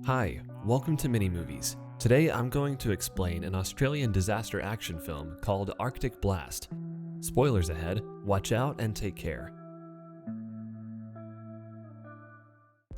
Hi, welcome to Mini Movies. Today I'm going to explain an Australian disaster action film called Arctic Blast. Spoilers ahead, watch out and take care.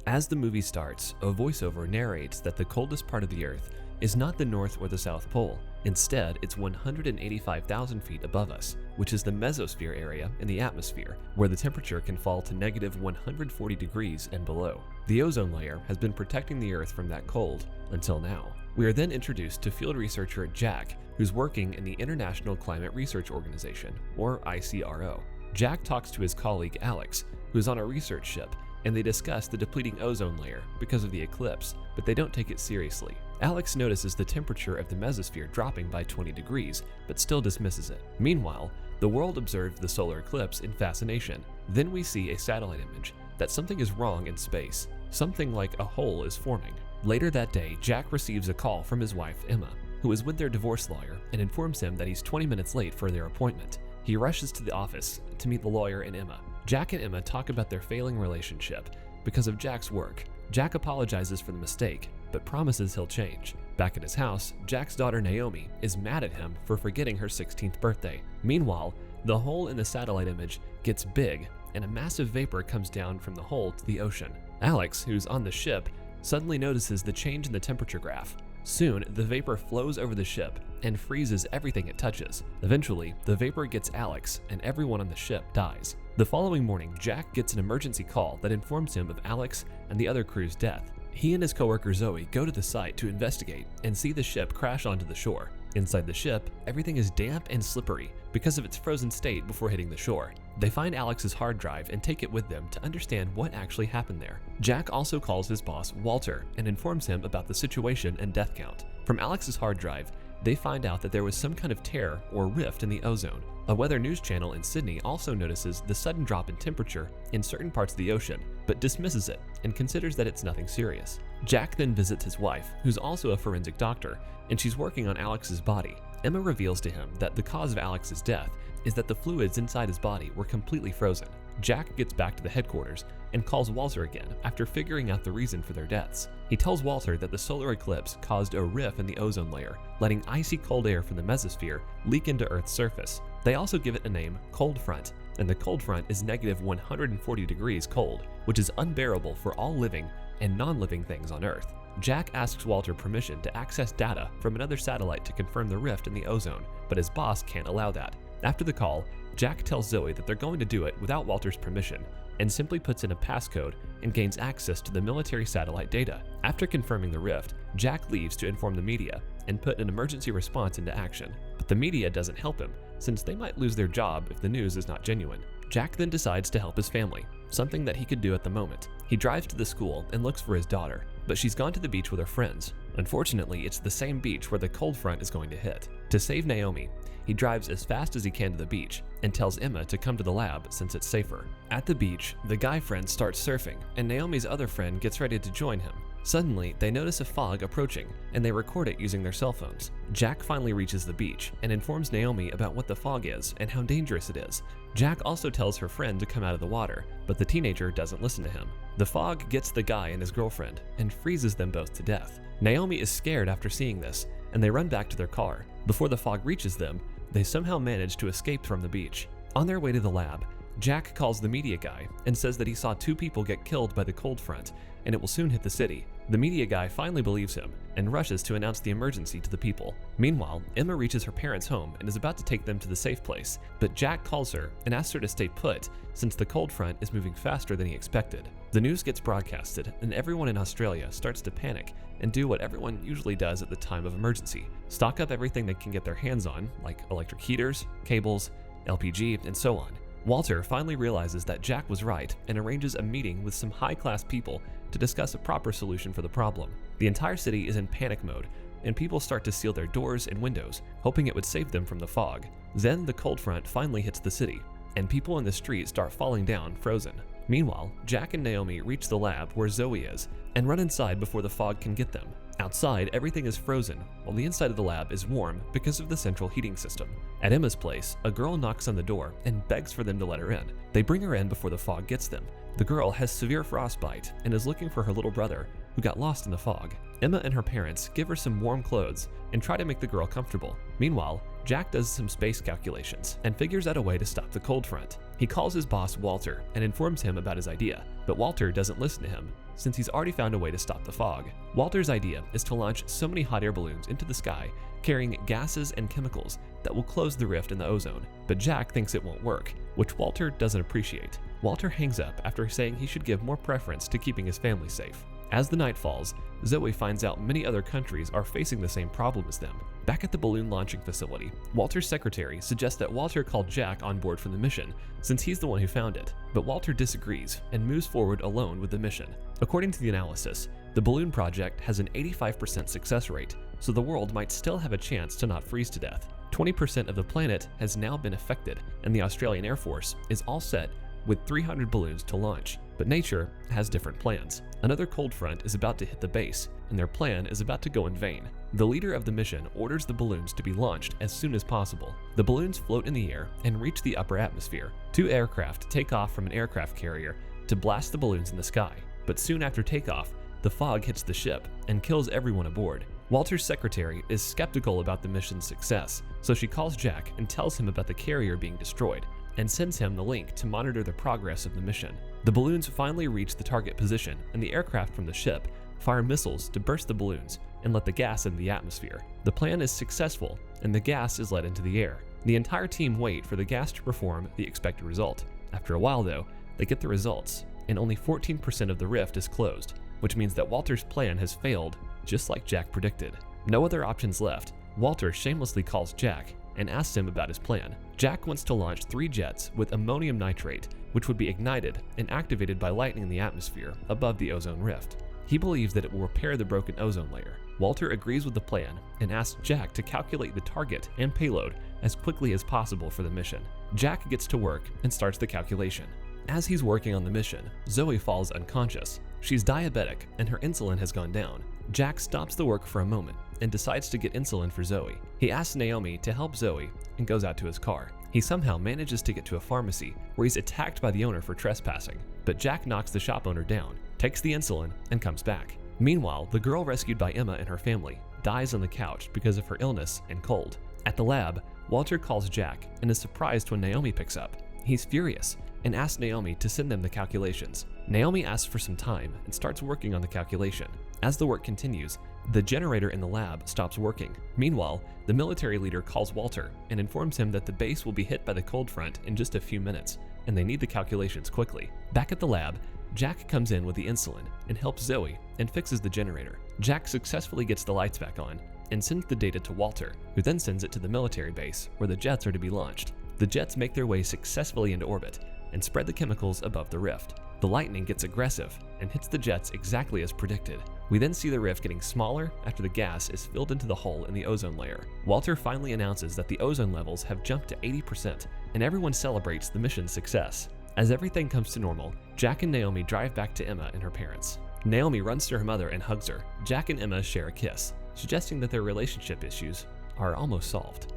As the movie starts, a voiceover narrates that the coldest part of the Earth is not the North or the South Pole. Instead, it's 185,000 feet above us, which is the mesosphere area in the atmosphere, where the temperature can fall to negative 140 degrees and below. The ozone layer has been protecting the Earth from that cold, until now. We are then introduced to field researcher Jack, who's working in the International Climate Research Organization, or ICRO. Jack talks to his colleague Alex, who's on a research ship, and they discuss the depleting ozone layer because of the eclipse, but they don't take it seriously. Alex notices the temperature of the mesosphere dropping by 20 degrees, but still dismisses it. Meanwhile, the world observes the solar eclipse in fascination. Then we see a satellite image that something is wrong in space. Something like a hole is forming. Later that day, Jack receives a call from his wife, Emma, who is with their divorce lawyer and informs him that he's 20 minutes late for their appointment. He rushes to the office to meet the lawyer and Emma. Jack and Emma talk about their failing relationship because of Jack's work. Jack apologizes for the mistake, but promises he'll change. Back at his house, Jack's daughter Naomi is mad at him for forgetting her 16th birthday. Meanwhile, the hole in the satellite image gets big, and a massive vapor comes down from the hole to the ocean. Alex, who's on the ship, suddenly notices the change in the temperature graph. Soon, the vapor flows over the ship and freezes everything it touches. Eventually, the vapor gets Alex, and everyone on the ship dies. The following morning, Jack gets an emergency call that informs him of Alex and the other crew's death. He and his coworker Zoe go to the site to investigate and see the ship crash onto the shore. Inside the ship, everything is damp and slippery because of its frozen state before hitting the shore. They find Alex's hard drive and take it with them to understand what actually happened there. Jack also calls his boss, Walter, and informs him about the situation and death count. From Alex's hard drive, they find out that there was some kind of tear or rift in the ozone. A weather news channel in Sydney also notices the sudden drop in temperature in certain parts of the ocean, but dismisses it and considers that it's nothing serious. Jack then visits his wife, who's also a forensic doctor, and she's working on Alex's body. Emma reveals to him that the cause of Alex's death is that the fluids inside his body were completely frozen. Jack gets back to the headquarters and calls Walter again after figuring out the reason for their deaths. He tells Walter that the solar eclipse caused a rift in the ozone layer, letting icy cold air from the mesosphere leak into Earth's surface. They also give it a name, cold front, and the cold front is negative 140 degrees cold, which is unbearable for all living and non-living things on Earth. Jack asks Walter permission to access data from another satellite to confirm the rift in the ozone, but his boss can't allow that. After the call, Jack tells Zoe that they're going to do it without Walter's permission, and simply puts in a passcode and gains access to the military satellite data. After confirming the rift, Jack leaves to inform the media and put an emergency response into action. But the media doesn't help him, since they might lose their job if the news is not genuine. Jack then decides to help his family, something that he could do at the moment. He drives to the school and looks for his daughter, but she's gone to the beach with her friends. Unfortunately, it's the same beach where the cold front is going to hit. To save Naomi, he drives as fast as he can to the beach and tells Emma to come to the lab since it's safer. At the beach, the guy friend starts surfing, and Naomi's other friend gets ready to join him. Suddenly, they notice a fog approaching, and they record it using their cell phones. Jack finally reaches the beach and informs Naomi about what the fog is and how dangerous it is. Jack also tells her friend to come out of the water, but the teenager doesn't listen to him. The fog gets the guy and his girlfriend and freezes them both to death. Naomi is scared after seeing this, and they run back to their car. Before the fog reaches them, they somehow manage to escape from the beach. On their way to the lab, Jack calls the media guy and says that he saw 2 people get killed by the cold front, and it will soon hit the city. The media guy finally believes him and rushes to announce the emergency to the people. Meanwhile, Emma reaches her parents' home and is about to take them to the safe place, but Jack calls her and asks her to stay put since the cold front is moving faster than he expected. The news gets broadcasted, and everyone in Australia starts to panic and do what everyone usually does at the time of emergency: stock up everything they can get their hands on, like electric heaters, cables, LPG, and so on. Walter finally realizes that Jack was right and arranges a meeting with some high-class people to discuss a proper solution for the problem. The entire city is in panic mode, and people start to seal their doors and windows, hoping it would save them from the fog. Then the cold front finally hits the city, and people in the street start falling down, frozen. Meanwhile, Jack and Naomi reach the lab where Zoe is and run inside before the fog can get them. Outside, everything is frozen, while the inside of the lab is warm because of the central heating system. At Emma's place, a girl knocks on the door and begs for them to let her in. They bring her in before the fog gets them. The girl has severe frostbite and is looking for her little brother, who got lost in the fog. Emma and her parents give her some warm clothes and try to make the girl comfortable. Meanwhile, Jack does some space calculations and figures out a way to stop the cold front. He calls his boss Walter and informs him about his idea, but Walter doesn't listen to him since he's already found a way to stop the fog. Walter's idea is to launch so many hot air balloons into the sky carrying gases and chemicals that will close the rift in the ozone, but Jack thinks it won't work, which Walter doesn't appreciate. Walter hangs up after saying he should give more preference to keeping his family safe. As the night falls, Zoe finds out many other countries are facing the same problem as them. Back at the balloon launching facility, Walter's secretary suggests that Walter call Jack on board for the mission, since he's the one who found it, but Walter disagrees and moves forward alone with the mission. According to the analysis, the balloon project has an 85% success rate, so the world might still have a chance to not freeze to death. 20% of the planet has now been affected, and the Australian Air Force is all set with 300 balloons to launch. But nature has different plans. Another cold front is about to hit the base, and their plan is about to go in vain. The leader of the mission orders the balloons to be launched as soon as possible. The balloons float in the air and reach the upper atmosphere. 2 aircraft take off from an aircraft carrier to blast the balloons in the sky, but soon after takeoff, the fog hits the ship and kills everyone aboard. Walter's secretary is skeptical about the mission's success, so she calls Jack and tells him about the carrier being destroyed, and sends him the link to monitor the progress of the mission. The balloons finally reach the target position, and the aircraft from the ship fire missiles to burst the balloons and let the gas into the atmosphere. The plan is successful, and the gas is let into the air. The entire team wait for the gas to perform the expected result. After a while, though, they get the results, and only 14% of the rift is closed, which means that Walter's plan has failed, just like Jack predicted. No other options left. Walter shamelessly calls Jack and asks him about his plan. Jack wants to launch 3 jets with ammonium nitrate, which would be ignited and activated by lightning in the atmosphere above the ozone rift. He believes that it will repair the broken ozone layer. Walter agrees with the plan and asks Jack to calculate the target and payload as quickly as possible for the mission. Jack gets to work and starts the calculation. As he's working on the mission, Zoe falls unconscious. She's diabetic and her insulin has gone down. Jack stops the work for a moment and decides to get insulin for Zoe. He asks Naomi to help Zoe and goes out to his car. He somehow manages to get to a pharmacy where he's attacked by the owner for trespassing, but Jack knocks the shop owner down, takes the insulin, and comes back. Meanwhile, the girl rescued by Emma and her family dies on the couch because of her illness and cold. At the lab, Walter calls Jack and is surprised when Naomi picks up. He's furious and asks Naomi to send them the calculations. Naomi asks for some time and starts working on the calculation. As the work continues, the generator in the lab stops working. Meanwhile, the military leader calls Walter and informs him that the base will be hit by the cold front in just a few minutes, and they need the calculations quickly. Back at the lab, Jack comes in with the insulin and helps Zoe and fixes the generator. Jack successfully gets the lights back on and sends the data to Walter, who then sends it to the military base where the jets are to be launched. The jets make their way successfully into orbit and spread the chemicals above the rift. The lightning gets aggressive and hits the jets exactly as predicted. We then see the rift getting smaller after the gas is filled into the hole in the ozone layer. Walter finally announces that the ozone levels have jumped to 80%, and everyone celebrates the mission's success. As everything comes to normal, Jack and Naomi drive back to Emma and her parents. Naomi runs to her mother and hugs her. Jack and Emma share a kiss, suggesting that their relationship issues are almost solved.